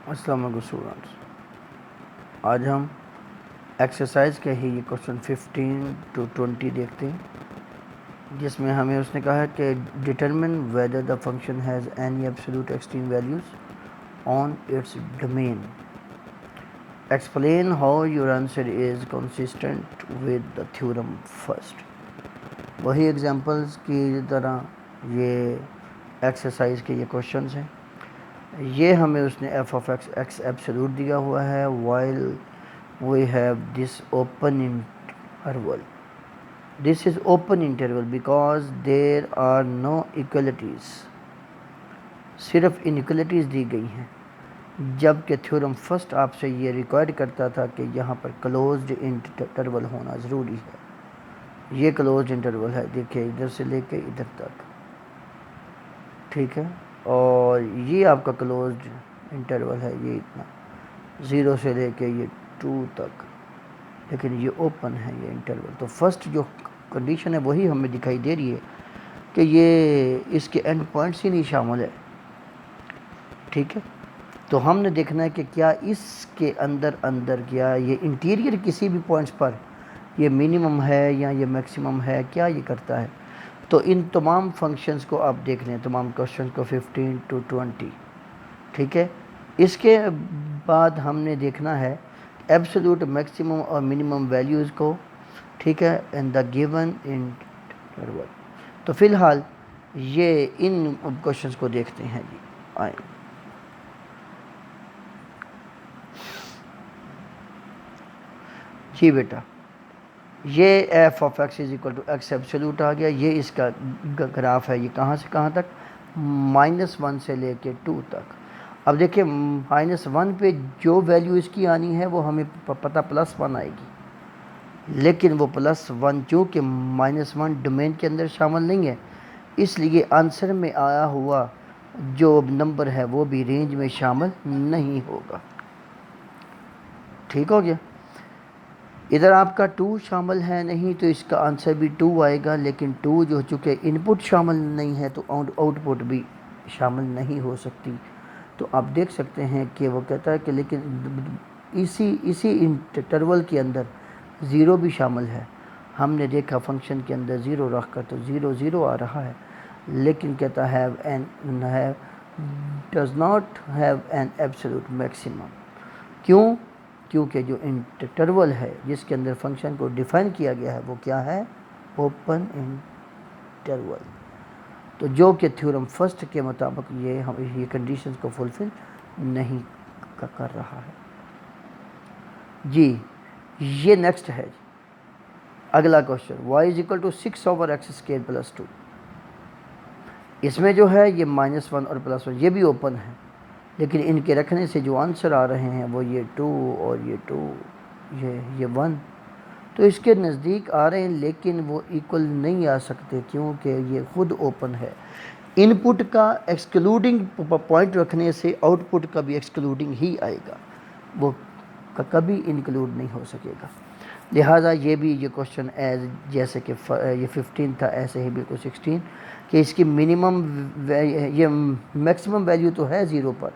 السلام علیکم اسٹوڈنٹس، آج ہم ایکسرسائز کے ہی یہ کوشچن 15 to 20 دیکھتے ہیں، جس میں ہمیں اس نے کہا ہے کہ determine whether the function has any absolute extreme values on its domain, explain how your answer is consistent with the theorem first. وہی ایگزامپلس کی طرح یہ ایکسرسائز کے یہ کوشچنس ہیں۔ یہ ہمیں اس نے f of x x absolute دیا ہوا ہے، while we have this open interval. This is open interval because there are no equalities, صرف انیکولیٹیز دی گئی ہیں، جبکہ تھیورم فرسٹ آپ سے یہ ریکوائر کرتا تھا کہ یہاں پر کلوزڈ انٹرول ہونا ضروری ہے۔ یہ کلوزڈ انٹرول ہے، دیکھیں ادھر سے لے کے ادھر تک، ٹھیک ہے، اور یہ آپ کا کلوزڈ انٹرول ہے، یہ اتنا 0 سے لے کے یہ 2 تک، لیکن یہ اوپن ہے یہ انٹرول۔ تو فرسٹ جو کنڈیشن ہے وہی ہمیں دکھائی دے رہی ہے کہ یہ اس کے اینڈ پوائنٹس ہی نہیں شامل ہے، ٹھیک ہے۔ تو ہم نے دیکھنا ہے کہ کیا اس کے اندر کیا یہ انٹیریئر کسی بھی پوائنٹس پر یہ منیمم ہے یا یہ میکسیمم ہے، کیا یہ کرتا ہے۔ تو ان تمام فنکشنز کو آپ دیکھ لیں، تمام کوشچنز کو 15 to 20، ٹھیک ہے۔ اس کے بعد ہم نے دیکھنا ہے ایبسولوٹ میکسیمم اور منیمم ویلیوز کو، ٹھیک ہے، ان دا گیون انٹرول۔ تو فی الحال یہ ان کوشچنز کو دیکھتے ہیں جی، آئیں۔ جی بیٹا، یہ f of x is equal to x absolute آ گیا، یہ اس کا گراف ہے، یہ کہاں سے کہاں تک، -1 سے لے کے 2 تک۔ اب دیکھیں -1 پہ جو ویلیو اس کی آنی ہے وہ ہمیں پتہ +1 آئے گی، لیکن وہ +1 چونکہ -1 ڈومین کے اندر شامل نہیں ہے، اس لیے آنسر میں آیا ہوا جو نمبر ہے وہ بھی رینج میں شامل نہیں ہوگا، ٹھیک ہو گیا۔ ادھر آپ کا 2 شامل ہے نہیں تو اس کا آنسر بھی 2 آئے گا، لیکن 2 جو چونکہ ان پٹ شامل نہیں ہے تو آؤٹ پٹ بھی شامل نہیں ہو سکتی۔ تو آپ دیکھ سکتے ہیں کہ وہ کہتا ہے کہ لیکن اسی انٹرول کے اندر 0 بھی شامل ہے۔ ہم نے دیکھا فنکشن کے اندر 0 رکھ کر تو 0 0 آ رہا ہے، لیکن کہتا ہے does not have an absolute maximum. کیوں؟ کیونکہ جو انٹرول ہے جس کے اندر فنکشن کو ڈیفائن کیا گیا ہے وہ کیا ہے، اوپن انٹرول۔ تو جو کہ تھیورم فرسٹ کے مطابق یہ کنڈیشنز کو فلفل نہیں کر رہا ہے۔ جی یہ نیکسٹ ہے جی، اگلا کوشچن y = 6/x² + 2۔ اس میں جو ہے یہ -1 اور +1 یہ بھی اوپن ہے، لیکن ان کے رکھنے سے جو آنسر آ رہے ہیں وہ یہ 2 اور یہ 2 یہ 1، تو اس کے نزدیک آ رہے ہیں، لیکن وہ ایکول نہیں آ سکتے کیونکہ یہ خود اوپن ہے۔ ان پٹ کا ایکسکلوڈنگ پوائنٹ رکھنے سے آؤٹ پٹ کا بھی ایکسکلوڈنگ ہی آئے گا، وہ کبھی انکلوڈ نہیں ہو سکے گا۔ لہٰذا یہ بھی یہ کوشچن ایز جیسے کہ یہ 15 تھا ایسے ہی بالکل 16 کہ اس کی منیمم یہ میکسیمم ویلیو تو ہے 0 پر،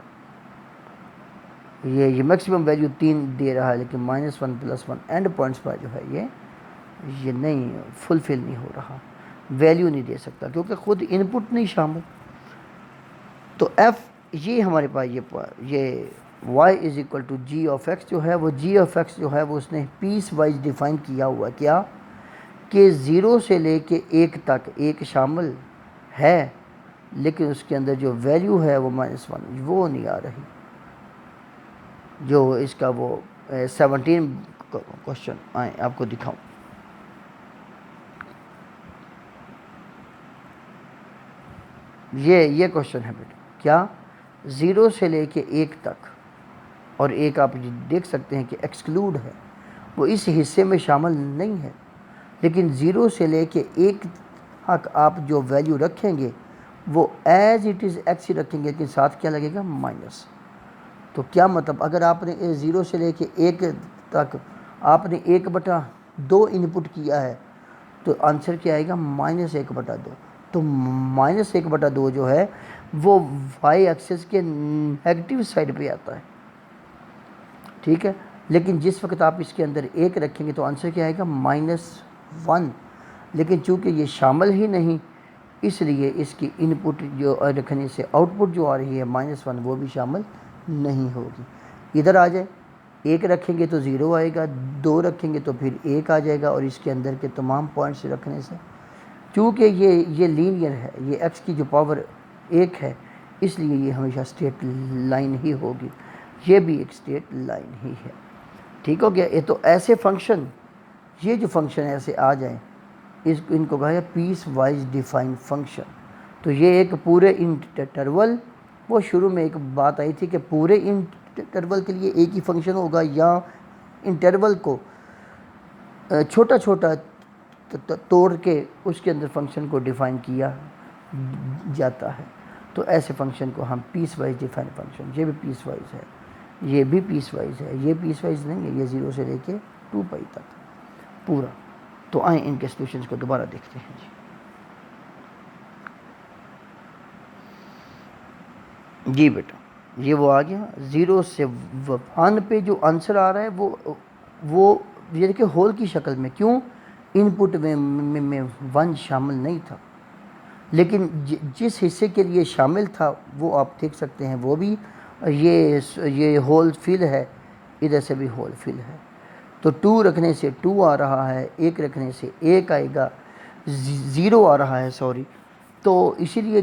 یہ میکسیمم ویلیو 3 دے رہا ہے، لیکن -1 +1 اینڈ پوائنٹس پر جو ہے یہ نہیں فلفل نہیں ہو رہا، ویلیو نہیں دے سکتا کیونکہ خود ان پٹ نہیں شامل۔ تو ایف یہ ہمارے پاس یہ y = g(x) جو ہے وہ g(x) جو ہے وہ اس نے پیس وائز ڈیفائن کیا ہوا، کیا کہ 0 سے لے کے 1 تک 1 شامل ہے، لیکن اس کے اندر جو ویلیو ہے وہ -1 وہ نہیں آ رہی۔ جو اس کا وہ 17 کوشچن آئیں آپ کو دکھاؤں۔ یہ کوشچن ہے بیٹا، کیا 0 سے لے کے 1 تک، اور ایک آپ دیکھ سکتے ہیں کہ ایکسکلوڈ ہے، وہ اس حصے میں شامل نہیں ہے، لیکن 0 سے لے کے 1 تک آپ جو ویلیو رکھیں گے وہ ایز اٹ از ایکس ہی رکھیں گے، لیکن ساتھ کیا لگے گا، مائنس۔ تو کیا مطلب اگر آپ نے 0 سے لے کے 1 تک آپ نے 1/2 ان پٹ کیا ہے تو آنسر کیا آئے گا، -1/2۔ تو -1/2 جو ہے وہ وائی ایکسس کے نیگیٹو سائڈ پہ آتا ہے، ٹھیک ہے، لیکن جس وقت آپ اس کے اندر ایک رکھیں گے تو آنسر کیا آئے گا -1، لیکن چونکہ یہ شامل ہی نہیں اس لیے اس کی ان پٹ جو رکھنے سے آؤٹ پٹ جو آ رہی ہے -1 وہ بھی شامل نہیں ہوگی۔ ادھر آ جائے، ایک رکھیں گے تو 0 آئے گا، 2 رکھیں گے تو پھر 1 آ جائے گا، اور اس کے اندر کے تمام پوائنٹس رکھنے سے چونکہ یہ لینئر ہے، یہ ایکس کی جو پاور 1 ہے، اس لیے یہ ہمیشہ اسٹریٹ لائن ہی ہوگی، یہ بھی ایک اسٹریٹ لائن ہی ہے۔ ٹھیک ہو گیا؟ یہ تو ایسے فنکشن، یہ جو فنکشن ایسے آ جائیں ان کو کہا ہے پیس وائز ڈیفائن فنکشن۔ تو یہ ایک پورے انٹرول، وہ شروع میں ایک بات آئی تھی کہ پورے انٹرول کے لیے ایک ہی فنکشن ہوگا یا انٹرول کو چھوٹا چھوٹا توڑ کے اس کے اندر فنکشن کو ڈیفائن کیا جاتا ہے، تو ایسے فنکشن کو ہم پیس وائز ڈیفائن فنکشن، یہ بھی پیس وائز ہے، یہ بھی پیس وائز ہے، یہ پیس وائز نہیں ہے، یہ 0 سے لے کے 2π تک پورا۔ تو آئیں ان کے سولوشنز کو دوبارہ دیکھتے ہیں جی بیٹا، یہ وہ آ گیا 0 سے 1 پہ جو آنسر آ رہا ہے وہ یہ دیکھیں ہول کی شکل میں، کیوں؟ ان پٹ میں 1 شامل نہیں تھا، لیکن جس حصے کے لیے شامل تھا وہ آپ دیکھ سکتے ہیں، وہ بھی یہ ہول فل ہے، ادھر سے بھی ہول فل ہے، تو 2 رکھنے سے 2 آ رہا ہے، 1 رکھنے سے 1 آئے گا، 0 آ رہا ہے سوری، تو اسی لیے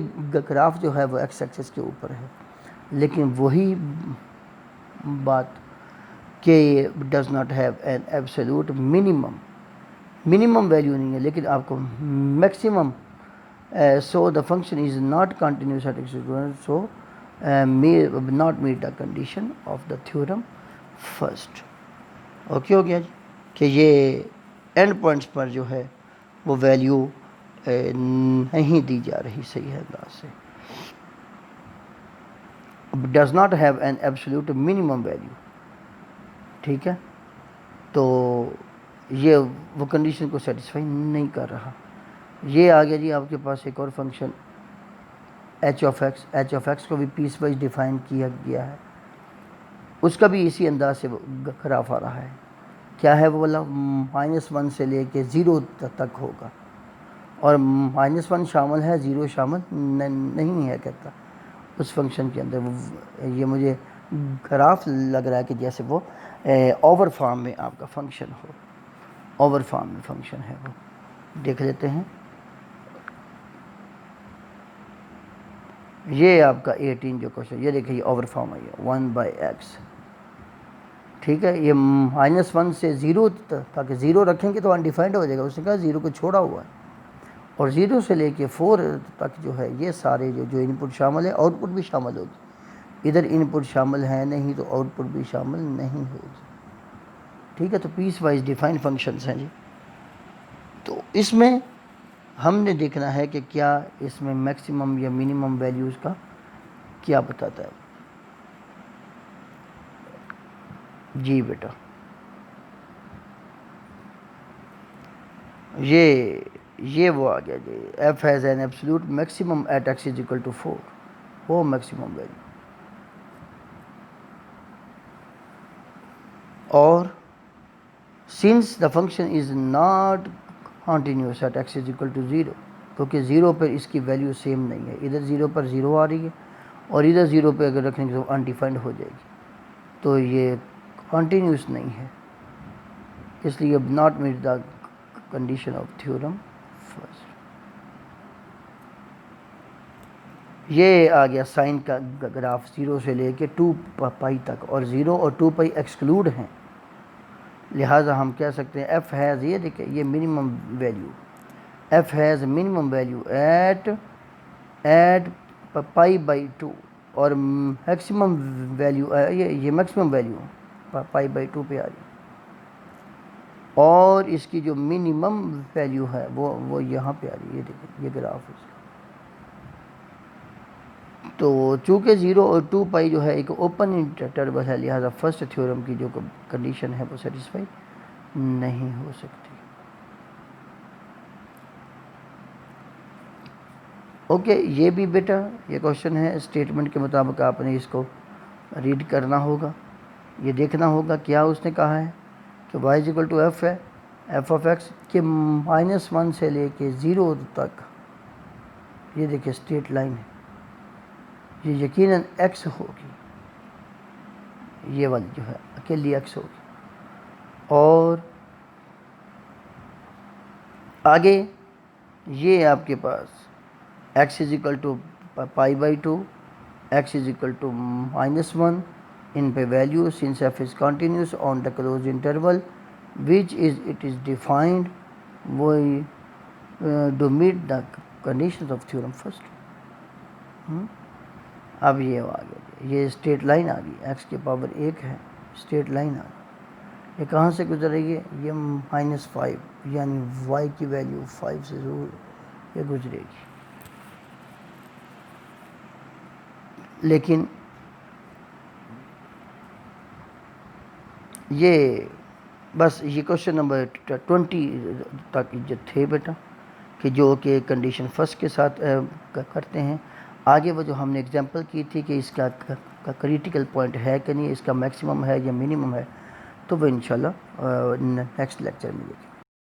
گراف جو ہے وہ ایکس ایکسس کے اوپر ہے، لیکن وہی بات کہ does not have an absolute minimum value نہیں ہے، لیکن آپ کو maximum, so the function is not continuous at x so not meet the condition of the theorem first. Okay ہو گیا جی، کہ یہ اینڈ پوائنٹس پر جو ہے وہ ویلیو نہیں دی جا رہی صحیح ہے انداز سے، does not have an absolute minimum value, ٹھیک ہے، تو یہ وہ کنڈیشن کو سیٹسفائی نہیں کر رہا۔ یہ آ گیا جی آپ کے پاس ایک اور فنکشن ایچ آف ایکس کو بھی پیس وائز ڈیفائن کیا گیا ہے، اس کا بھی اسی انداز سے گراف آ رہا ہے، کیا ہے وہ والا -1 سے لے کے 0 تک ہوگا، اور -1 شامل ہے، 0 شامل نہیں ہے کہتا اس فنکشن کے اندر۔ یہ مجھے گراف لگ رہا ہے کہ جیسے وہ اوور فارم میں آپ کا فنکشن ہو، اوور فارم میں فنکشن ہے، وہ دیکھ لیتے ہیں۔ یہ آپ کا 18 جو کوشچن، یہ دیکھیں یہ اوور فارم ہے، 1/x، ٹھیک ہے، یہ -1 سے 0 تک 0 رکھیں گے تو انڈیفائنڈ ہو جائے گا، اس نے کہا 0 کو چھوڑا ہوا ہے، اور 0 سے لے کے 4 تک جو ہے یہ سارے جو ان پٹ شامل ہے، آؤٹ پٹ بھی شامل ہوگی، ادھر ان پٹ شامل ہے نہیں تو آؤٹ پٹ بھی شامل نہیں ہوگی، ٹھیک ہے، تو پیس وائز ڈیفائن فنکشنز ہیں جی۔ تو اس میں ہم نے دیکھنا ہے کہ کیا اس میں میکسیمم یا منیمم ویلیوز کا کیا بتاتا ہے۔ جی بیٹا، یہ وہ آ گیا جی، f has an absolute maximum at x is equal to 4، وہ میکسیمم ویلیو، اور since the function is not continuous at x is equal to 0، کیونکہ 0 پر اس کی ویلیو سیم نہیں ہے، ادھر 0 پر 0 آ رہی ہے اور ادھر 0 پہ اگر رکھیں گے تو انڈیفائنڈ ہو جائے گی، تو یہ کنٹینیوس نہیں ہے، اس لیے not meet the condition of theorem first. یہ آ گیا سائن کا گراف 0 سے لے کے 2π تک، اور 0 اور 2π ایکسکلوڈ ہیں، لہٰذا ہم کہہ سکتے ہیں ایف ہیز، یہ دیکھیں یہ minimum value, f has minimum value at π/2، اور میکسیمم ویلیو یہ میکسیمم ویلیو π/2 پہ آ رہی ہے، اور اس کی جو منیمم ویلیو ہے وہ یہاں پہ آ رہی ہے، یہ دیکھیں یہ گراف ہے۔ تو چونکہ 0 اور 2π جو ہے ایک اوپن انٹرول ہے، لہٰذا فرسٹ تھیورم کی جو کنڈیشن ہے وہ سیٹسفائی نہیں ہو سکتی۔ اوکے، یہ بھی بیٹا یہ کوشچن ہے، اسٹیٹمنٹ کے مطابق آپ نے اس کو ریڈ کرنا ہوگا۔ یہ دیکھنا ہوگا کیا اس نے کہا ہے کہ y is equal to F ہے، ایف آف ایکس کہ -1 سے لے کے 0 تک یہ دیکھیں اسٹریٹ لائن ہے، یہ یقیناً ایکس ہوگی، یہ والی جو ہے اکیلی ایکس ہوگی. اور آگے یہ آپ کے پاس x is equal to π/2، x is equal to -1 ان پہ value since f is continuous on the closed interval which is it is defined وہی do meet the conditions of theorem first. اب یہ آ گیا، یہ اسٹریٹ لائن آ گئی، x کی پاور 1 ہے، اسٹریٹ لائن آ گئی. یہ کہاں سے گزرے گی؟ یہ -5 یعنی y کی ویلیو 5 سے ضرور یہ گزرے گی. لیکن یہ بس یہ کوشچن نمبر 20 تک جو تھے بیٹا کہ جو کہ کنڈیشن فرسٹ کے ساتھ کرتے ہیں. آگے وہ جو ہم نے اگزامپل کی تھی کہ اس کا کریٹیکل پوائنٹ ہے کہ نہیں، اس کا میکسیمم ہے یا منیمم ہے، تو وہ انشاءاللہ نیکسٹ لیکچر میں دیکھیں.